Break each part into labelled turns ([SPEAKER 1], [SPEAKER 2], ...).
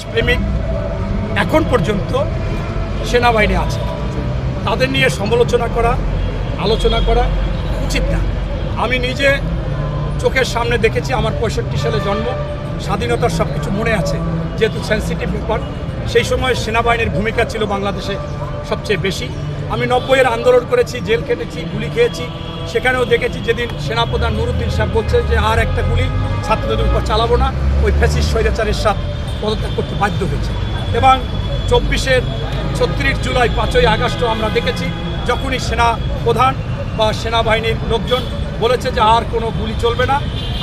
[SPEAKER 1] প্রেমিক এখন পর্যন্ত সেনাবাহিনী আছে, তাদের নিয়ে সমালোচনা করা, আলোচনা করা উচিত না। আমি নিজে চোখের সামনে দেখেছি, আমার 65 সালে জন্ম, স্বাধীনতার সব কিছু মনে আছে, যেহেতু সেন্সিটিভ ব্যাপার। সেই সময় সেনাবাহিনীর ভূমিকা ছিল বাংলাদেশে সবচেয়ে বেশি। আমি 90-এর আন্দোলন করেছি, জেল খেটেছি, গুলি খেয়েছি। সেখানেও দেখেছি যেদিন সেনাপ্রধান নুরুদ্দিন সাহেব বলছে যে আর একটা গুলি ছাত্রদের উপর চালাবো না, ওই ফ্যাসিস্ট স্বৈরাচারের সাথে পদত্যাগ করতে বাধ্য হয়েছে। এবং 24-এর 36 জুলাই, 5ই আগস্টও আমরা দেখেছি, যখনই সেনা প্রধান বা সেনাবাহিনীর লোকজন বলেছে যে আর কোনো গুলি চলবে না,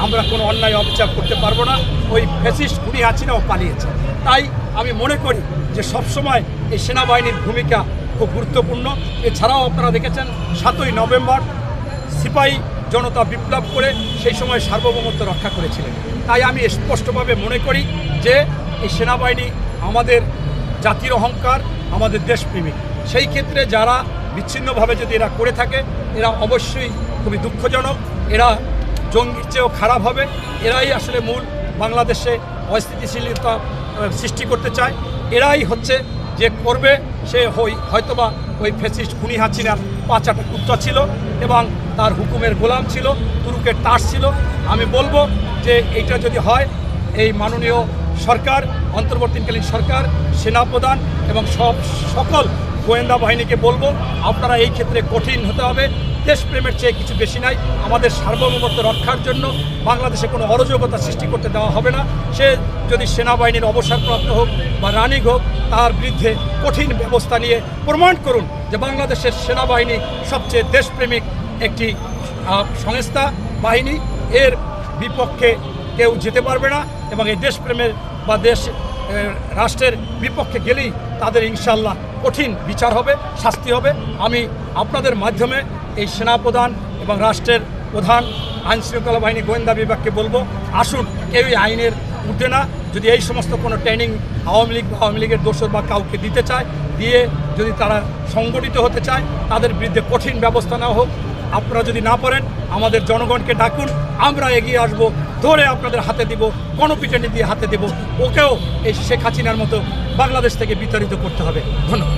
[SPEAKER 1] আমরা কোনো অন্যায় অবিচার করতে পারবো না, ওই ফ্যাসিস্ট খুনি হাসিনাও পালিয়েছে। তাই আমি মনে করি যে সবসময় এই সেনাবাহিনীর ভূমিকা খুব গুরুত্বপূর্ণ। এছাড়াও আপনারা দেখেছেন 7ই নভেম্বর সিপাহী জনতা বিপ্লব করে সেই সময় সার্বভৌমত্ব রক্ষা করেছিলেন। তাই আমি স্পষ্টভাবে মনে করি যে এই সেনাবাহিনী আমাদের জাতির অহংকার, আমাদের দেশপ্রেমিক। সেই ক্ষেত্রে যারা বিচ্ছিন্নভাবে যদি এরা করে থাকে, এরা অবশ্যই খুবই দুঃখজনক। এরা জঙ্গির চেয়েও খারাপ হবে। এরাই আসলে মূল বাংলাদেশে অস্থিতিশীলতা সৃষ্টি করতে চায়। এরাই হচ্ছে যে করবে, সে হয়তোবা ওই ফ্যাসিস্ট খুনি হাসিনার পাঁচাটা কুত্তা ছিল এবং তার হুকুমের গোলাম ছিল, তুরুকের তাস ছিল। আমি বলবো যে এইটা যদি হয়, এই মাননীয় সরকার, অন্তর্বর্তীকালীন সরকার, সেনাপ্রধান এবং সকল গোয়েন্দা বাহিনীকে বলবো, আপনারা এই ক্ষেত্রে কঠিন হতে হবে। দেশপ্রেমের চেয়ে কিছু বেশি নাই। আমাদের সার্বভৌমত্ব রক্ষার জন্য বাংলাদেশে কোনো অরাজকতা সৃষ্টি করতে দেওয়া হবে না। সে যদি সেনাবাহিনীর অবসরপ্রাপ্ত হোক বা রানিক হোক, তার বিরুদ্ধে কঠিন ব্যবস্থা নিয়ে প্রমাণ করুন যে বাংলাদেশের সেনাবাহিনী সবচেয়ে দেশপ্রেমিক একটি সংস্থা, বাহিনী। এর বিপক্ষে কেউ যেতে পারবে না এবং এই দেশপ্রেমের বা রাষ্ট্রের বিপক্ষে গেলেই তাদের ইনশাল্লাহ কঠিন বিচার হবে, শাস্তি হবে। আমি আপনাদের মাধ্যমে এই সেনাপ্রধান এবং রাষ্ট্রের প্রধান, আইনশৃঙ্খলা বাহিনী, গোয়েন্দা বিভাগকে বলবো, আসুন কেউই আইনের ঊর্ধ্বে না। যদি এই সমস্ত কোনো ট্রেনিং আওয়ামী লীগ বা আওয়ামী লীগের দোসর বা কাউকে দিতে চায়, দিয়ে যদি তারা সংগঠিত হতে চায়, তাদের বিরুদ্ধে কঠিন ব্যবস্থা নেওয়া হোক। আপনারা যদি না পারেন, আমাদের জনগণকে ডাকুন, আমরা এগিয়ে আসব, ধরে আপনাদের হাতে দিব, গণপিটানি দিয়ে হাতে দেব। ওকেও এই শেখ হাসিনার মতো বাংলাদেশ থেকে বিতাড়িত করতে হবে। ধন্যবাদ।